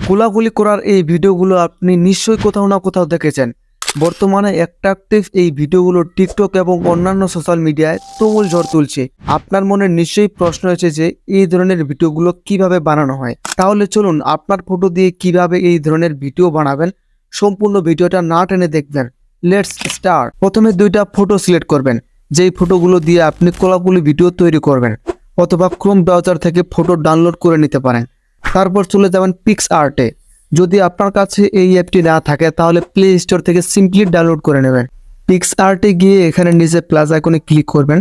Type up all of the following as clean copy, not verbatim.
কোলাকুলি করার এই ভিডিওগুলো আপনি নিশ্চয়ই কোথাও না কোথাও দেখেছেন। বর্তমানে অ্যাট্রাকটিভ এই ভিডিওগুলো টিকটক এবং অন্যান্য সোশ্যাল মিডিয়ায় তুমুল ঝড় তুলছে। আপনার মনে নিশ্চয়ই প্রশ্ন হয়েছে যে এই ধরনের ভিডিওগুলো কিভাবে বানানো হয়। তাহলে চলুন আপনার ফটো দিয়ে কিভাবে এই ধরনের ভিডিও বানাবেন সম্পূর্ণ ভিডিওটা না টেনে দেখবেন। Let's start. প্রথমে দুইটা ফটো সিলেক্ট করবেন, যেই ফটোগুলো দিয়ে আপনি কোলাকুলি ভিডিও তৈরি করবেন, অথবা ক্রোম ব্রাউজার থেকে ফটো ডাউনলোড করে নিতে পারেন। তারপর চলে যাবেন পিক্সআর্টে। যদি আপনার কাছে এই অ্যাপটি না থাকে তাহলে প্লে স্টোর থেকে সিম্পলি ডাউনলোড করে নেবেন। পিক্সআর্টে গিয়ে এখানে নিচে প্লাস আইকনে ক্লিক করবেন।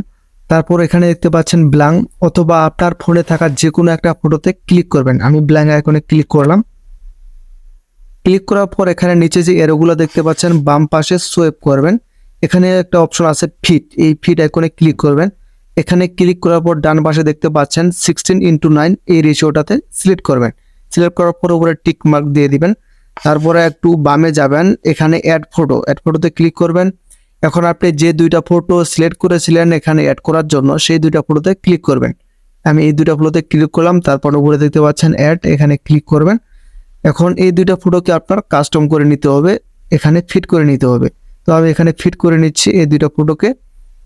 তারপর এখানে দেখতে পাচ্ছেন ব্ল্যাঙ্ক, অথবা আপনার ফোনে থাকা যে কোনো একটা ফটোতে ক্লিক করবেন। আমি ব্ল্যাঙ্ক আইকনে ক্লিক করলাম। ক্লিক করার পর এখানে নিচে যে এরোগুলো দেখতে পাচ্ছেন বাম পাশে সোয়েপ করবেন। এখানে একটা অপশন আছে ফিট, এই ফিট আইকনে ক্লিক করবেন। এখানে ক্লিক করার পর ডান পাশে দেখতে পাচ্ছেন 16:9 এই রেশিওটাতে সিলেক্ট করবেন। সিলেক্ট করার পর উপরে টিক মার্ক দিয়ে দিবেন। তারপরে একটু বামে যাবেন, এখানে অ্যাড ফটোতে ক্লিক করবেন। এখন আপনি যে দুইটা ফটো সিলেক্ট করেছিলেন এখানে অ্যাড করার জন্য, সেই দুইটা ফটোতে ক্লিক করবেন। আমি এই দুইটা ফটোতে ক্লিক করলাম। তারপর উপরে দেখতে পাচ্ছেন অ্যাড, এখানে ক্লিক করবেন। এখন এই দুইটা ফটোকে আপনার কাস্টম করে নিতে হবে, এখানে ফিট করে নিতে হবে। তো আমি এখানে ফিট করে নিচ্ছি এই দুইটা ফটোকে,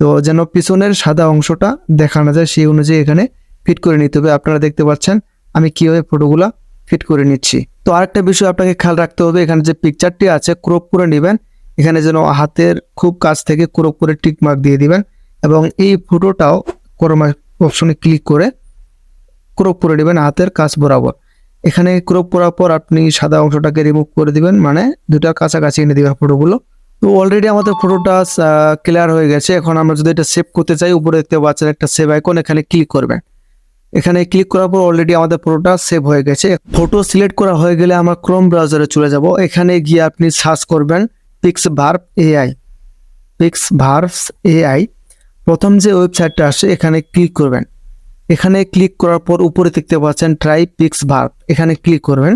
তো যেন পিছনের সাদা অংশটা দেখানো যায় সেই অনুযায়ী এখানে ফিট করে নিতে হবে। আপনারা দেখতে পাচ্ছেন আমি কিভাবে ফটোগুলা ফিট করে নিচ্ছি। তো আরেকটা বিষয় আপনাকে খেয়াল রাখতে হবে, এখানে যে পিকচারটি আছে ক্রপ করে নেবেন। এখানে যেন হাতের খুব কাছ থেকে ক্রপ করে টিক মার্ক দিয়ে দিবেন, এবং এই ফটোটাও ক্রপ অপশনে ক্লিক করে ক্রপ করে নেবেন হাতের কাছ বরাবর। এখানে ক্রপ করার পর আপনি সাদা অংশটাকে রিমুভ করে দিবেন, মানে দুটা কাছাকাছি এনে দিবেন ফটোগুলো। তো অলরেডি আমাদের ফটোটা ক্লিয়ার হয়ে গেছে। এখন আমরা যদি এটা সেভ করতে চাই, উপরে দেখতে পাচ্ছেন একটা সেভ আইকন, এখানে ক্লিক করবেন। এখানে ক্লিক করার পর অলরেডি আমাদের ফটোটা সেভ হয়ে গেছে। ফটো সিলেক্ট করা হয়ে গেলে আমরা ক্রোম ব্রাউজারে চলে যাব। এখানে গিয়ে আপনি সার্চ করবেন পিক্সভার্বস AI। প্রথম যে ওয়েবসাইটটা আসে এখানে ক্লিক করবেন। এখানে ক্লিক করার পর উপরে দেখতে পাচ্ছেন ট্রাই পিক্সভার্ব, এখানে ক্লিক করবেন।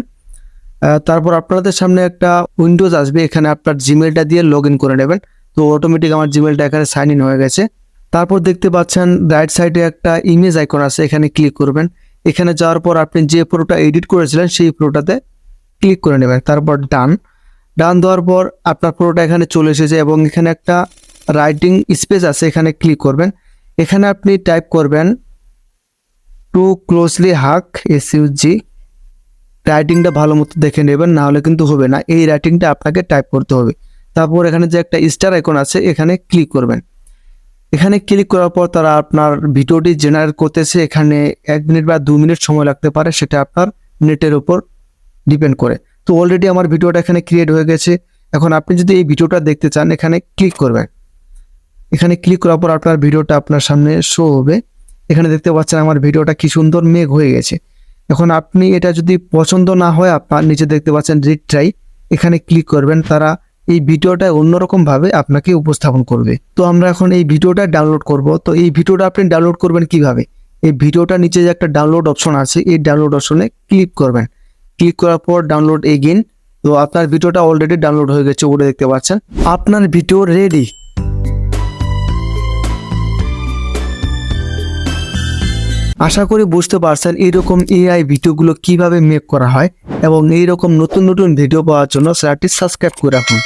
তারপর আপনাদের সামনে একটা উইন্ডোজ আসবে, এখানে আপনার জিমেলটা দিয়ে লগ ইন করে নেবেন। তো অটোমেটিক আমার জিমেলটা এখানে সাইন ইন হয়ে গেছে। তারপর দেখতে পাচ্ছেন রাইট সাইডে একটা ইমেজ আইকন আছে, এখানে ক্লিক করবেন। এখানে যাওয়ার পর আপনি যে ফটোটা এডিট করেছিলেন সেই ফটোটাতে ক্লিক করে নেবেন। তারপর ডান দেওয়ার পর আপনার ফটোটা এখানে চলে এসেছে, এবং এখানে একটা রাইটিং স্পেস আছে, এখানে ক্লিক করবেন। এখানে আপনি টাইপ করবেন টু ক্লোজলি হাগ SUG। রাইটিংটা ভালো মতো দেখে নেবেন, না হলে কিন্তু হবে না। এই রাইটিংটা আপনাকে টাইপ করতে হবে। তারপর এখানে যে একটা স্টার আইকন আছে এখানে ক্লিক করবেন। এখানে ক্লিক করার পর তারা আপনার ভিডিওটি জেনারেট করতেছে। এখানে 1 মিনিট বা 2 মিনিট সময় লাগতে পারে, সেটা আপনার নেটের উপর ডিপেন্ড করে। তো অলরেডি আমার ভিডিওটা এখানে ক্রিয়েট হয়ে গেছে। এখন আপনি যদি এই ভিডিওটা দেখতে চান এখানে ক্লিক করবেন। এখানে ক্লিক করার পর আপনার ভিডিওটা আপনার সামনে শো হবে। এখানে দেখতে পাচ্ছেন আমার ভিডিওটা কি সুন্দর মেঘ হয়ে গেছে। এখন আপনি এটা যদি পছন্দ না হয়, আপনার নিচে দেখতে পাচ্ছেন রিট্রাই, এখানে ক্লিক করবেন। তারা এই ভিডিওটা অন্যরকম ভাবে আপনাকে উপস্থাপন করবে। তো আমরা এখন এই ভিডিওটা ডাউনলোড করব। তো এই ভিডিওটা আপনি ডাউনলোড করবেন কিভাবে? এই ভিডিওটা নিচে যে একটা ডাউনলোড অপশন আছে, এই ডাউনলোড অপশনে ক্লিক করবেন। ক্লিক করার পর ডাউনলোড এগেইন। তো আপনার ভিডিওটা অলরেডি ডাউনলোড হয়ে গেছে, উপরে দেখতে পাচ্ছেন আপনার ভিডিও রেডি। আশা করি বুঝতে পারছেন এইরকম AI ভিডিওগুলো কিভাবে মেক করা হয়, এবং এইরকম নতুন নতুন ভিডিও পাওয়ার জন্য চ্যানেলটি সাবস্ক্রাইব করে রাখুন।